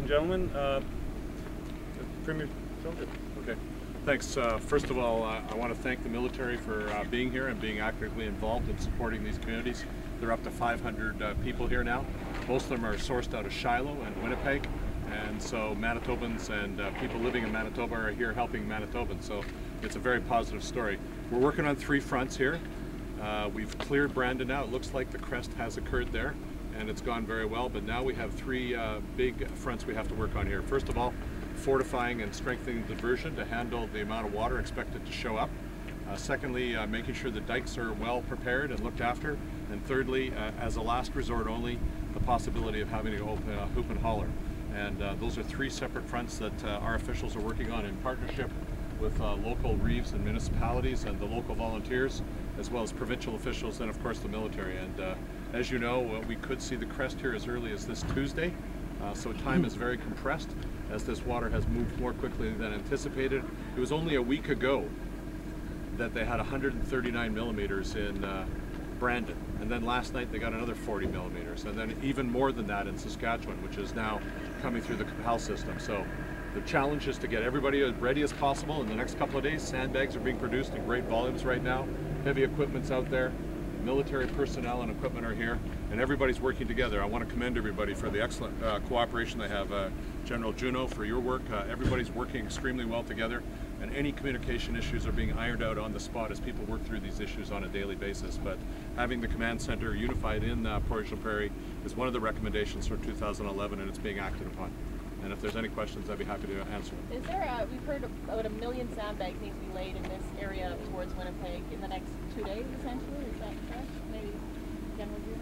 and gentlemen. Premier Selinger. Okay. Thanks. First of all, I want to thank the military for being here and being actively involved in supporting these communities. There are up to 500 people here now. Most of them are sourced out of Shiloh and Winnipeg, and so Manitobans and people living in Manitoba are here helping Manitobans, so it's a very positive story. We're working on 3 fronts here. We've cleared Brandon now. It looks like the crest has occurred there, and it's gone very well, but now we have 3 big fronts we have to work on here. First of all, fortifying and strengthening the diversion to handle the amount of water expected to show up. Secondly, making sure the dikes are well prepared and looked after. And thirdly, as a last resort only, the possibility of having to open a hoop and holler. And those are 3 separate fronts that our officials are working on in partnership with local reeves and municipalities and the local volunteers, as well as provincial officials and of course the military. And as you know, we could see the crest here as early as this Tuesday. So time is very compressed as this water has moved more quickly than anticipated. It was only a week ago that they had 139 millimeters in Brandon, and then last night they got another 40 millimeters, and then even more than that in Saskatchewan, which is now coming through the Capel system. So the challenge is to get everybody as ready as possible in the next couple of days. Sandbags are being produced in great volumes right now. Heavy equipment's out there. Military personnel and equipment are here, and everybody's working together. I want to commend everybody for the excellent cooperation they have. General Juno, for your work. Everybody's working extremely well together, and any communication issues are being ironed out on the spot as people work through these issues on a daily basis. But having the command center unified in Portage Prairie is one of the recommendations for 2011, and it's being acted upon. And if there's any questions, I'd be happy to answer them. Is there we've heard about 1 million sandbags need to be laid in this area towards Winnipeg in the next 2 days, essentially? Is that correct? Maybe General Juno?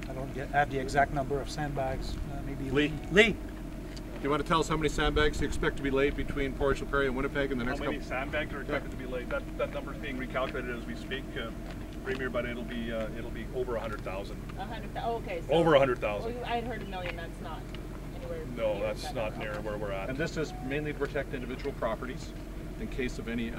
I don't have the exact number of sandbags. Maybe Lee. Lee. Do you want to tell us how many sandbags you expect to be laid between Portage Prairie and Winnipeg in the next couple? How many sandbags are expected to be laid? That number is being recalculated as we speak, Premier, but it'll be over 100,000. 100,000. Oh, okay. So, over 100,000. I had heard 1 million. That's not anywhere. No, that's not near where we're at. And this is mainly to protect individual properties. In case of any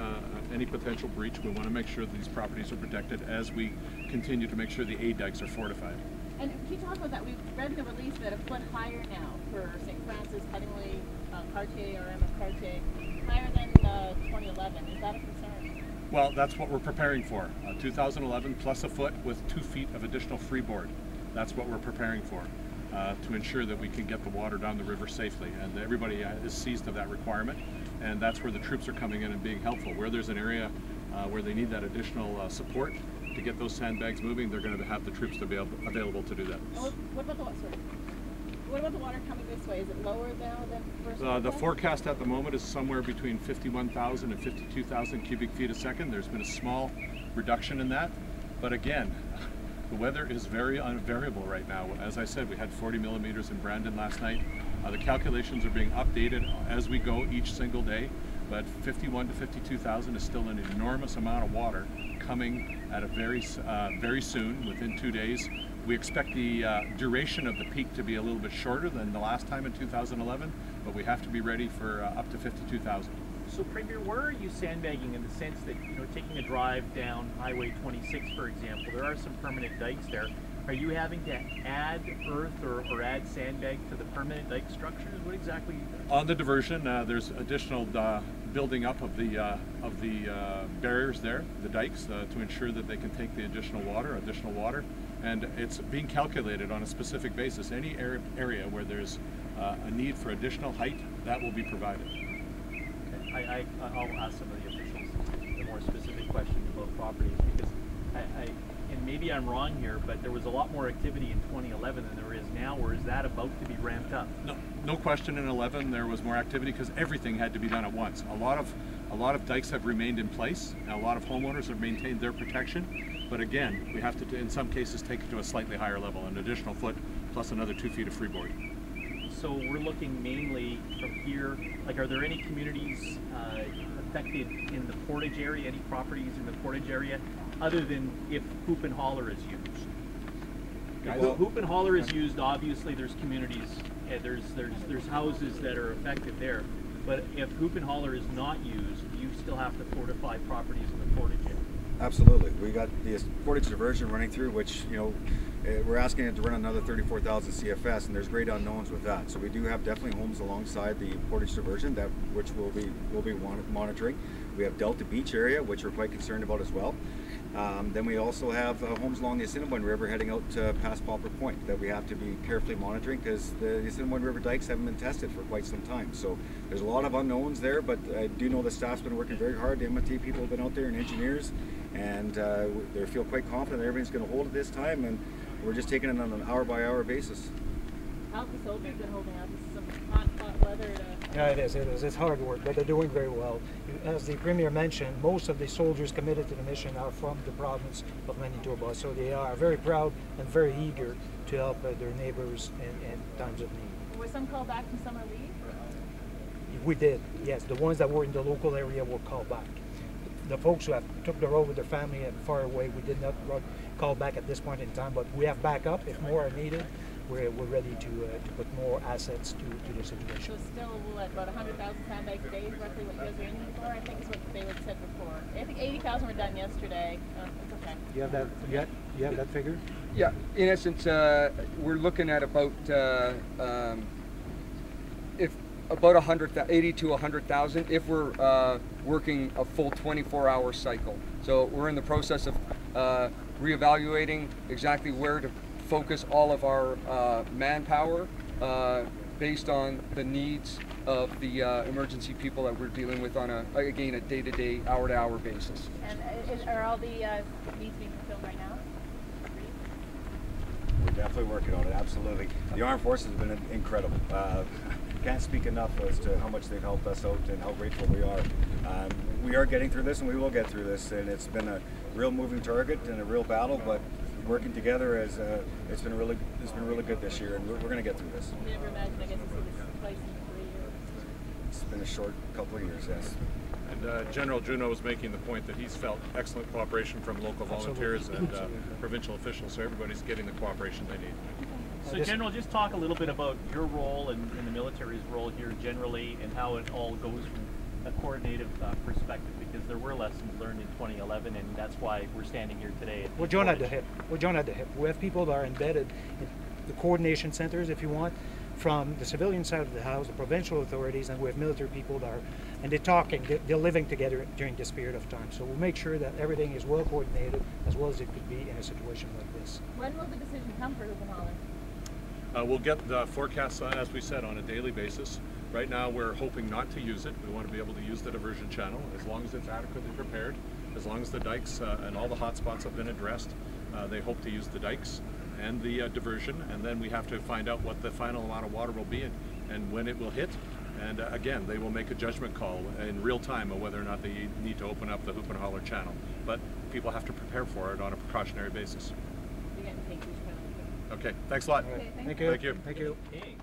potential breach, we want to make sure that these properties are protected as we continue to make sure the A dikes are fortified. And can you talk about that? We've read the release that a foot higher now for St. Francis, Cuttingley, Cartier, or M. Cartier, higher than 2011. Is that a concern? Well, that's what we're preparing for. 2011 plus a foot with 2 feet of additional freeboard. That's what we're preparing for to ensure that we can get the water down the river safely. And everybody is seized of that requirement. And that's where the troops are coming in and being helpful. Where there's an area where they need that additional support to get those sandbags moving, they're going to have the troops to be available to do that. What about the water coming this way? Is it lower now than first? The forecast at the moment is somewhere between 51,000 and 52,000 cubic feet a second. There's been a small reduction in that, but again, the weather is very unvariable right now. As I said, we had 40 millimeters in Brandon last night. The calculations are being updated as we go each single day, but 51 to 52,000 is still an enormous amount of water coming at a very soon, within 2 days. We expect the duration of the peak to be a little bit shorter than the last time in 2011, but we have to be ready for up to 52,000. So Premier, where are you sandbagging in the sense that, taking a drive down Highway 26, for example, there are some permanent dikes there. Are you having to add earth or add sandbags to the permanent dike structures? What exactly? On the diversion, there's additional building up of the barriers there, the dikes, to ensure that they can take the additional water, and it's being calculated on a specific basis. Any area where there's a need for additional height, that will be provided. Okay. I'll ask some of the officials the more specific questions about properties, because and maybe I'm wrong here, but there was a lot more activity in 2011 than there is now, or is that about to be ramped up? No question. In 11 there was more activity because everything had to be done at once. A lot of dikes have remained in place, and a lot of homeowners have maintained their protection, but again, we have to, in some cases, take it to a slightly higher level, an additional foot plus another 2 feet of freeboard. So we're looking mainly from here, like, are there any communities affected in the Portage area, any properties in the Portage area, other than if hoop and holler is used? If hoop and holler is used, obviously there's communities, there's houses that are affected there. But if hoop and holler is not used, you still have to fortify properties in the Portage area. Absolutely. We got the Portage Diversion running through, which, we're asking it to run another 34,000 CFS, and there's great unknowns with that. So we do have definitely homes alongside the Portage diversion which we'll be monitoring. We have Delta Beach area, which we're quite concerned about as well. Then we also have homes along the Assiniboine River heading out past Popper Point that we have to be carefully monitoring, because the Assiniboine River dikes haven't been tested for quite some time. So there's a lot of unknowns there, but I do know the staff's been working very hard. The MIT people have been out there, and engineers, and they feel quite confident that everything's going to hold at this time, and we're just taking it on an hour-by-hour basis. How's the soldiers been holding out? This is some hot weather to... Yeah, it is. It's hard work, but they're doing very well. As the Premier mentioned, most of the soldiers committed to the mission are from the province of Manitoba, so they are very proud and very eager to help their neighbors in times of need. Were some called back from summer leave? We did, yes. The ones that were in the local area were called back. The folks who have took the road with their family and far away, we did not call back at this point in time, but we have backup if more are needed. We're ready to put more assets to the situation. So still what, about 100,000 sandbags a day is roughly what you guys are aiming for? I think is what they had said before. I think 80,000 were done yesterday. It's okay. You have that? You have that figure? Yeah, in essence, we're looking at about about 80 to 100,000 if we're working a full 24-hour cycle. So we're in the process of reevaluating exactly where to focus all of our manpower based on the needs of the emergency people that we're dealing with on a day-to-day, hour-to-hour basis. And are all the needs being fulfilled right now? We're definitely working on it, absolutely. The Armed Forces have been incredible. Can't speak enough as to how much they've helped us out and how grateful we are. We are getting through this, and we will get through this, and it's been a real moving target and a real battle, but working together as it's been really good this year, and we're going to get through this. You never imagined, I guess, to see this place in 3 years. It's been a short couple of years, yes. And General Juneau was making the point that he's felt excellent cooperation from local volunteers and provincial officials, so everybody's getting the cooperation they need. So General, just talk a little bit about your role and the military's role here generally, and how it all goes from a coordinative perspective, because there were lessons learned in 2011, and that's why we're standing here today. We're joined at the hip. We're joined at the hip. We have people that are embedded in the coordination centers, if you want, from the civilian side of the house, the provincial authorities, and we have military people that are, and they're talking, they're living together during this period of time. So we'll make sure that everything is well coordinated, as well as it could be in a situation like this. When will the decision come for Hoop and Holler? We'll get the forecasts, as we said, on a daily basis. Right now we're hoping not to use it. We want to be able to use the diversion channel as long as it's adequately prepared, as long as the dikes and all the hot spots have been addressed. They hope to use the dikes and the diversion, and then we have to find out what the final amount of water will be and when it will hit. And again, they will make a judgment call in real time of whether or not they need to open up the Hoop and Holler channel. But people have to prepare for it on a precautionary basis. You're getting paid. Okay, thanks a lot. Okay, Thank you. Thank you. Thank you. Okay.